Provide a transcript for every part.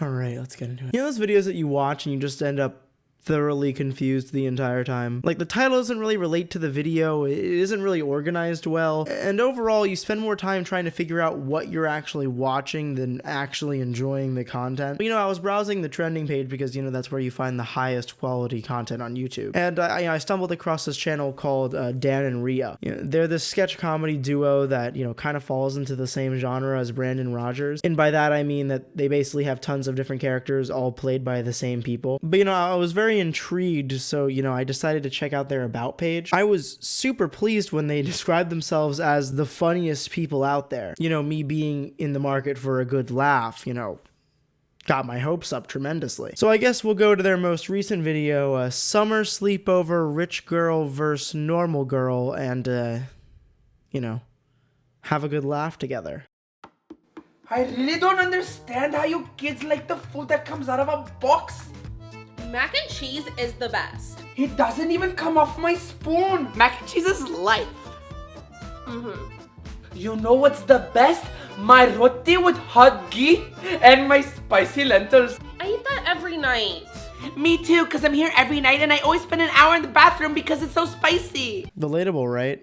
All right, let's get into it. You know those videos that you watch and you just end up thoroughly confused the entire time? Like, the title doesn't really relate to the video, it isn't really organized well, and overall you spend more time trying to figure out what you're actually watching than actually enjoying the content. But, you know, I was browsing the trending page because, you know, that's where you find the highest quality content on YouTube. And I stumbled across this channel called Dan and Riya. You know, they're this sketch comedy duo that, you know, kind of falls into the same genre as Brandon Rogers. And by that I mean that they basically have tons of different characters all played by the same people. But, you know, I was very intrigued, so, you know, I decided to check out their about page. I was super pleased when they described themselves as the funniest people out there. You know, me being in the market for a good laugh, you know, got my hopes up tremendously. So I guess we'll go to their most recent video, Summer Sleepover, Rich Girl vs. Normal Girl, and, you know, have a good laugh together. I really don't understand how you kids like the food that comes out of a box. Mac and cheese is the best. It doesn't even come off my spoon. Mac and cheese is life. You know what's the best? My roti with hot ghee and my spicy lentils. I eat that every night. Me too, because I'm here every night and I always spend an hour in the bathroom because it's so spicy. Relatable, right?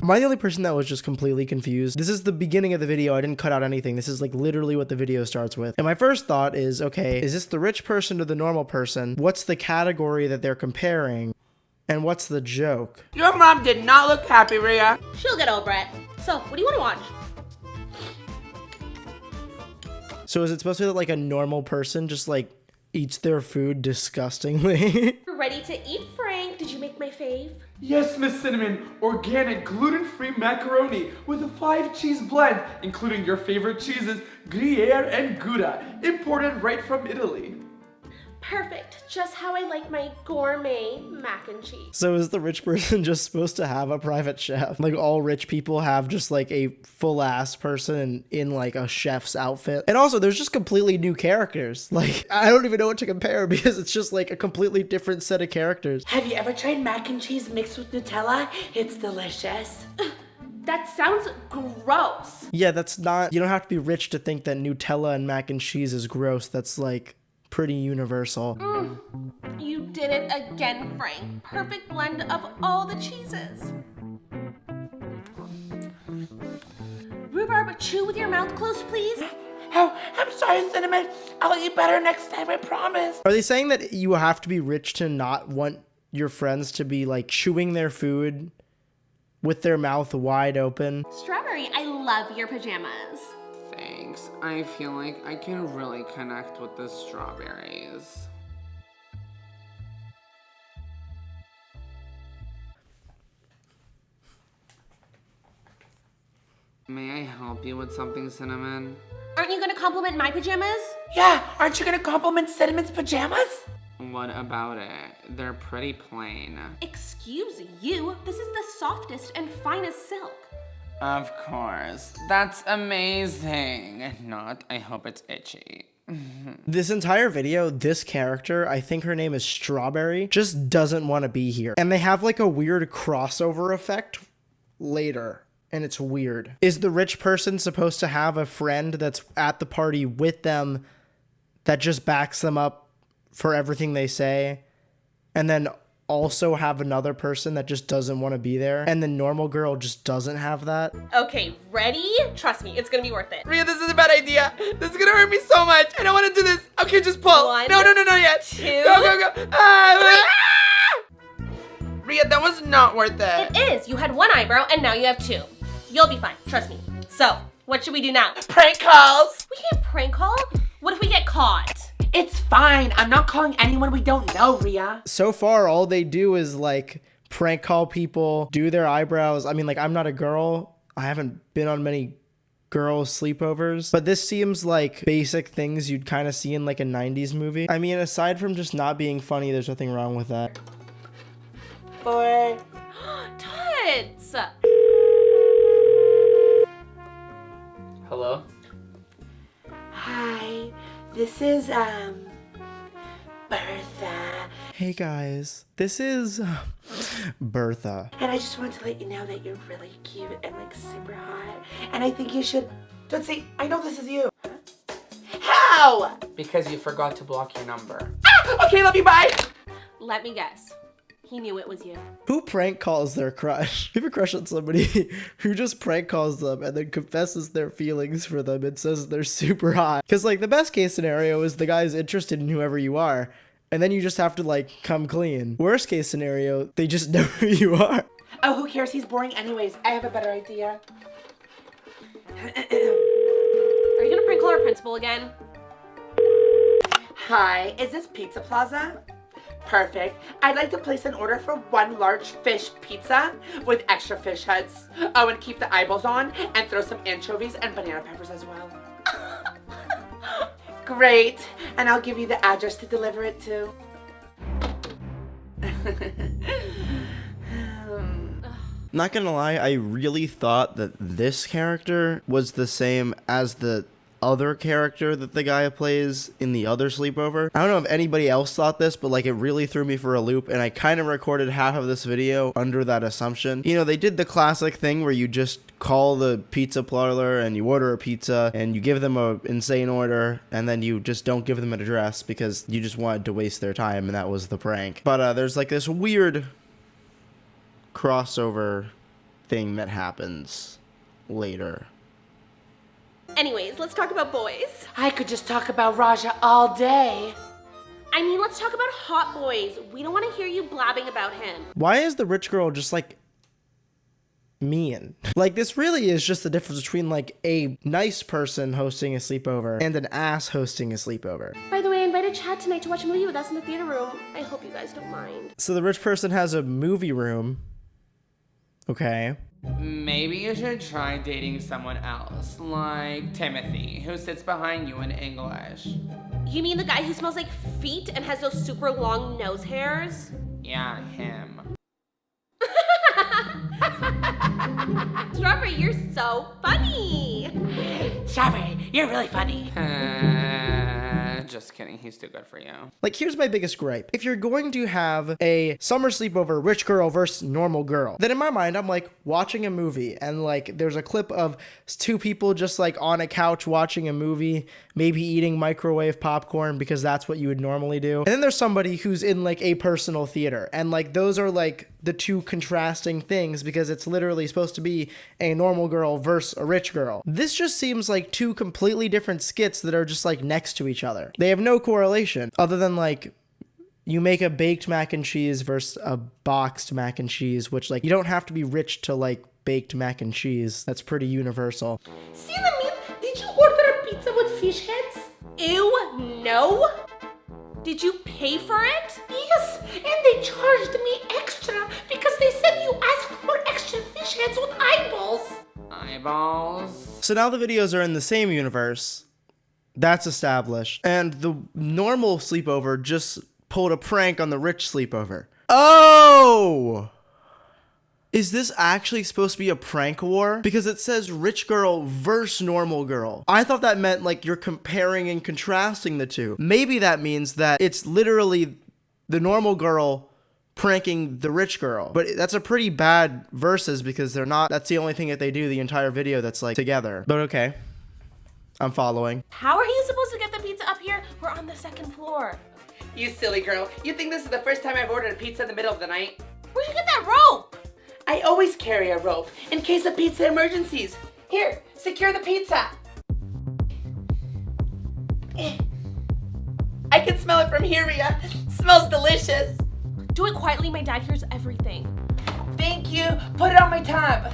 Am I the only person that was just completely confused? This is the beginning of the video. I didn't cut out anything. This is like literally what the video starts with. And my first thought is, okay, is this the rich person to the normal person? What's the category that they're comparing? And what's the joke? Your mom did not look happy, Riya. She'll get over it. So, what do you want to watch? So is it supposed to be that like a normal person just like eats their food disgustingly? You're ready to eat, Frank. Did you make my fave? Yes, Miss Cinnamon, organic gluten-free macaroni with a 5-cheese blend, including your favorite cheeses, Gruyere and Gouda, imported right from Italy. Perfect. Just how I like my gourmet mac and cheese. So is the rich person just supposed to have a private chef? Like all rich people have just like a full ass person in like a chef's outfit. And also there's just completely new characters. Like I don't even know what to compare because it's just like a completely different set of characters. Have you ever tried mac and cheese mixed with Nutella? It's delicious. That sounds gross. Yeah, that's not, you don't have to be rich to think that Nutella and mac and cheese is gross. That's like pretty universal. You did it again, Frank. Perfect blend of all the cheeses. Rhubarb, chew with your mouth closed, please. Oh, I'm sorry, Cinnamon. I'll eat better next time, I promise. Are they saying that you have to be rich to not want your friends to be like chewing their food with their mouth wide open? Strawberry, I love your pajamas. Thanks. I feel like I can really connect with the strawberries. May I help you with something, Cinnamon? Aren't you gonna compliment my pajamas? Yeah, aren't you gonna compliment Cinnamon's pajamas? What about it? They're pretty plain. Excuse you, this is the softest and finest silk. Of course. That's amazing. Not, I hope it's itchy. This entire video, this character, I think her name is Strawberry, just doesn't want to be here. And they have like a weird crossover effect later. And it's weird. Is the rich person supposed to have a friend that's at the party with them that just backs them up for everything they say? And then also have another person that just doesn't want to be there? And the normal girl just doesn't have that? Okay, ready? Trust me, it's gonna be worth it. Riya, this is a bad idea. This is gonna hurt me so much. I don't want to do this. Okay, just pull. One, no, yet. two, Go. Ah! Riya, that was not worth it. It is. You had one eyebrow and now you have two. You'll be fine, trust me. So, what should we do now? Prank calls. We can't prank call. What if we get caught? It's fine. I'm not calling anyone we don't know, Riya. So far, all they do is like prank call people, do their eyebrows. I mean, like, I'm not a girl. I haven't been on many girls' sleepovers, but this seems like basic things you'd kind of see in like a 90s movie. I mean, aside from just not being funny, there's nothing wrong with that. Boy. Tuts! Hello? Hi. This is, Bertha. Hey guys, this is Bertha. And I just wanted to let you know that you're really cute and like super hot. And I think you should, Tootsie, I know this is you. How? Because you forgot to block your number. Ah! Okay, love you, bye. Let me guess. He knew it was you. Who prank calls their crush? You have a crush on somebody who just prank calls them and then confesses their feelings for them and says they're super hot. Because, like, the best case scenario is the guy's interested in whoever you are, and then you just have to, like, come clean. Worst case scenario, they just know who you are. Oh, who cares? He's boring anyways. I have a better idea. Are you gonna prank call our principal again? Hi, is this Pizza Plaza? Perfect. I'd like to place an order for 1 large fish pizza with extra fish heads. Oh, and keep the eyeballs on and throw some anchovies and banana peppers as well. Great. And I'll give you the address to deliver it to. Not gonna lie, I really thought that this character was the same as the other character that the guy plays in the other Sleepover. I don't know if anybody else thought this, but like it really threw me for a loop, and I kind of recorded half of this video under that assumption. You know, they did the classic thing where you just call the pizza parlor and you order a pizza and you give them a insane order, and then you just don't give them an address because you just wanted to waste their time, and that was the prank. But there's like this weird crossover thing that happens later. Anyways, let's talk about boys. I could just talk about Raja all day. I mean, let's talk about hot boys. We don't want to hear you blabbing about him. Why is the rich girl just like mean? Like, this really is just the difference between like a nice person hosting a sleepover and an ass hosting a sleepover. By the way, I invited Chad tonight to watch a movie with us in the theater room. I hope you guys don't mind. So the rich person has a movie room. Okay. Maybe you should try dating someone else, like Timothy, who sits behind you in English. You mean the guy who smells like feet and has those super long nose hairs? Yeah, him. Strawberry, you're so funny. Strawberry, you're really funny. Just kidding, he's too good for you. Like, here's my biggest gripe. If you're going to have a summer sleepover rich girl versus normal girl, then in my mind, I'm like watching a movie and like there's a clip of 2 people just like on a couch watching a movie, maybe eating microwave popcorn because that's what you would normally do. And then there's somebody who's in like a personal theater, and like those are like the 2 contrasting things because it's literally supposed to be a normal girl versus a rich girl. This just seems like 2 completely different skits that are just like next to each other. They have no correlation other than like you make a baked mac and cheese versus a boxed mac and cheese, which like you don't have to be rich to like baked mac and cheese. That's pretty universal. Cinnamon, did you order a pizza with fish heads? Ew, no. Did you pay for it? Yes, and they charged me extra because they said you asked for extra fish heads with eyeballs. Eyeballs? So now the videos are in the same universe. That's established. And the normal sleepover just pulled a prank on the rich sleepover. Oh! Is this actually supposed to be a prank war? Because it says rich girl versus normal girl. I thought that meant like you're comparing and contrasting the 2. Maybe that means that it's literally the normal girl pranking the rich girl. But that's a pretty bad versus because they're not, that's the only thing that they do the entire video that's like together. But okay. I'm following. How are you supposed to get the pizza up here? We're on the 2nd floor. You silly girl. You think this is the first time I've ordered a pizza in the middle of the night? Where'd you get that rope? I always carry a rope in case of pizza emergencies. Here, secure the pizza. I can smell it from here, Riya. Smells delicious. Do it quietly, my dad hears everything. Thank you. Put it on my tab.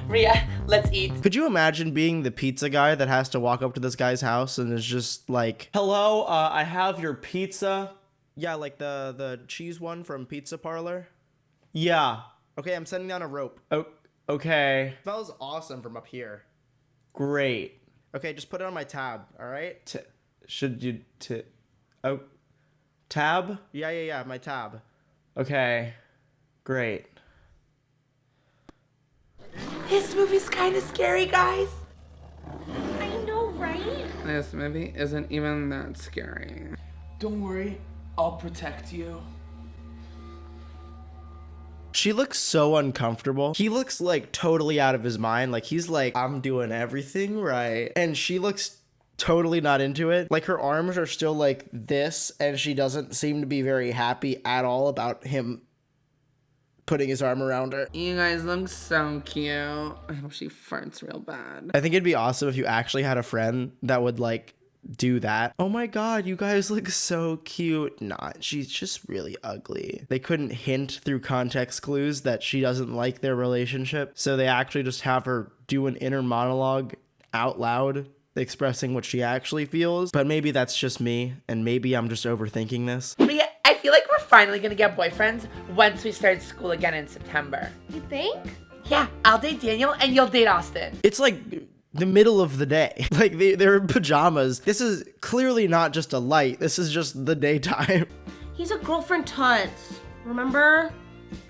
Riya, let's eat. Could you imagine being the pizza guy that has to walk up to this guy's house and is just like, hello, I have your pizza. Yeah, like the cheese one from Pizza Parlor. Yeah. Okay, I'm sending down a rope. Oh, okay. Smells awesome from up here. Great. Okay, just put it on my tab, all right? Oh, tab? Yeah, my tab. Okay, great. This movie's kind of scary, guys. I know, right? This movie isn't even that scary. Don't worry, I'll protect you. She looks so uncomfortable. He looks like totally out of his mind. Like he's like, I'm doing everything right. And she looks totally not into it. Like, her arms are still like this, and she doesn't seem to be very happy at all about him putting his arm around her. You guys look so cute. I hope she farts real bad. I think it'd be awesome if you actually had a friend that would like do that. Oh my god, you guys look so cute. Not, she's just really ugly. They couldn't hint through context clues that she doesn't like their relationship, so they actually just have her do an inner monologue out loud expressing what she actually feels. But maybe that's just me, and maybe I'm just overthinking this. Riya, I feel like we're finally gonna get boyfriends once we start school again in September. You think? Yeah, I'll date Daniel and you'll date Austin. It's like the middle of the day. Like, they're in pajamas. This is clearly not just a light. This is just the daytime. He's a girlfriend tuts. Remember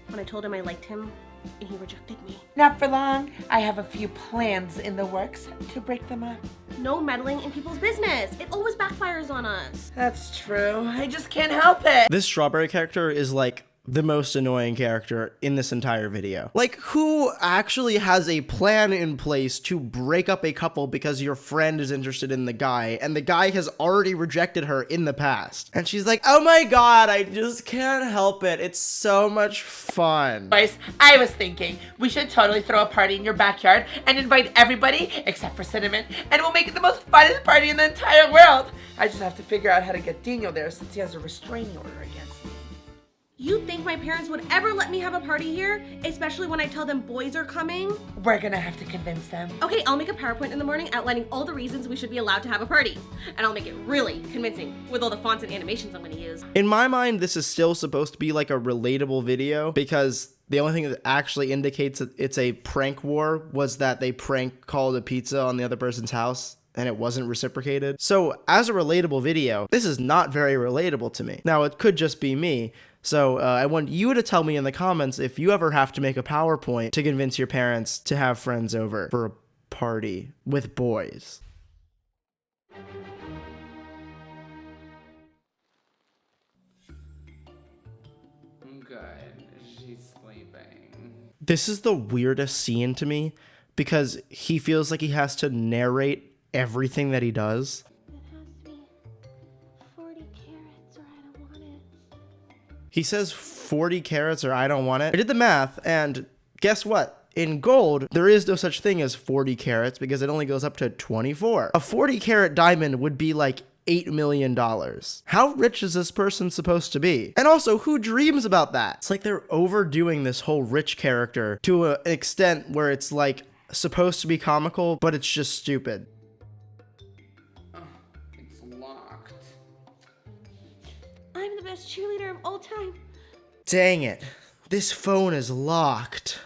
when I told him I liked him and he rejected me? Not for long. I have a few plans in the works to break them up. No meddling in people's business. It always backfires on us. That's true. I just can't help it. This strawberry character is like the most annoying character in this entire video. Like, who actually has a plan in place to break up a couple because your friend is interested in the guy and the guy has already rejected her in the past? And she's like, oh my god, I just can't help it. It's so much fun. Boys, I was thinking we should totally throw a party in your backyard and invite everybody except for Cinnamon, and we'll make it the most funnest party in the entire world. I just have to figure out how to get Daniel there since he has a restraining order against me. You think my parents would ever let me have a party here? Especially when I tell them boys are coming? We're gonna have to convince them. Okay, I'll make a PowerPoint in the morning outlining all the reasons we should be allowed to have a party. And I'll make it really convincing with all the fonts and animations I'm gonna use. In my mind, this is still supposed to be like a relatable video because the only thing that actually indicates that it's a prank war was that they prank called a pizza on the other person's house and it wasn't reciprocated. So as a relatable video, this is not very relatable to me. Now, it could just be me. So I want you to tell me in the comments if you ever have to make a PowerPoint to convince your parents to have friends over for a party with boys. Good. She's sleeping. This is the weirdest scene to me because he feels like he has to narrate everything that he does. It has to be 40 carats or I don't want it. He says 40 carats or I don't want it. I did the math and guess what? In gold, there is no such thing as 40 carats because it only goes up to 24. A 40 carat diamond would be like $8 million. How rich is this person supposed to be? And also, who dreams about that? It's like they're overdoing this whole rich character to an extent where it's like supposed to be comical, but it's just stupid. It's locked. I'm the best cheerleader of all time. Dang it. This phone is locked.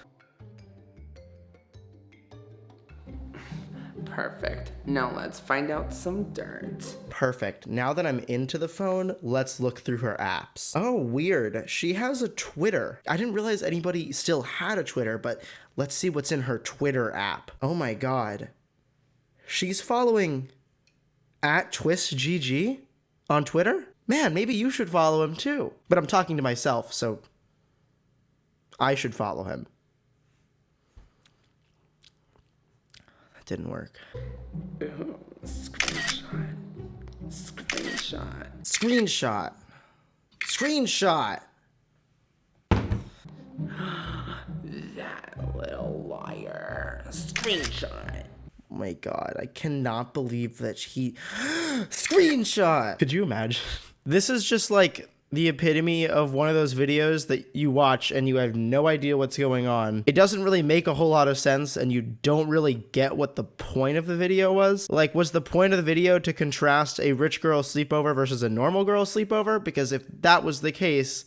Perfect. Now let's find out some dirt. Perfect. Now that I'm into the phone, let's look through her apps. Oh, weird. She has a Twitter. I didn't realize anybody still had a Twitter, but let's see what's in her Twitter app. Oh my god. She's following @TwistGG on Twitter? Man, maybe you should follow him too. But I'm talking to myself, so I should follow him. That didn't work. Ooh, screenshot. Screenshot. Screenshot. Screenshot. That little liar. Screenshot. Oh my god, I cannot believe that he screenshot. Could you imagine? This is just like the epitome of one of those videos that you watch and you have no idea what's going on. It doesn't really make a whole lot of sense and you don't really get what the point of the video was. Like, was the point of the video to contrast a rich girl sleepover versus a normal girl sleepover? Because if that was the case,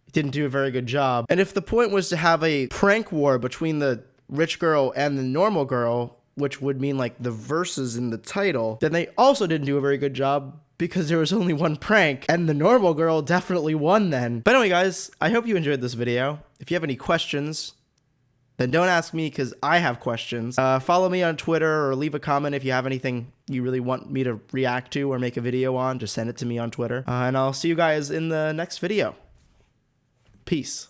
it didn't do a very good job. And if the point was to have a prank war between the rich girl and the normal girl, which would mean like the verses in the title, then they also didn't do a very good job because there was only one prank and the normal girl definitely won then. But anyway, guys, I hope you enjoyed this video. If you have any questions, then don't ask me because I have questions. Follow me on Twitter or leave a comment if you have anything you really want me to react to or make a video on. Just send it to me on Twitter. And I'll see you guys in the next video. Peace.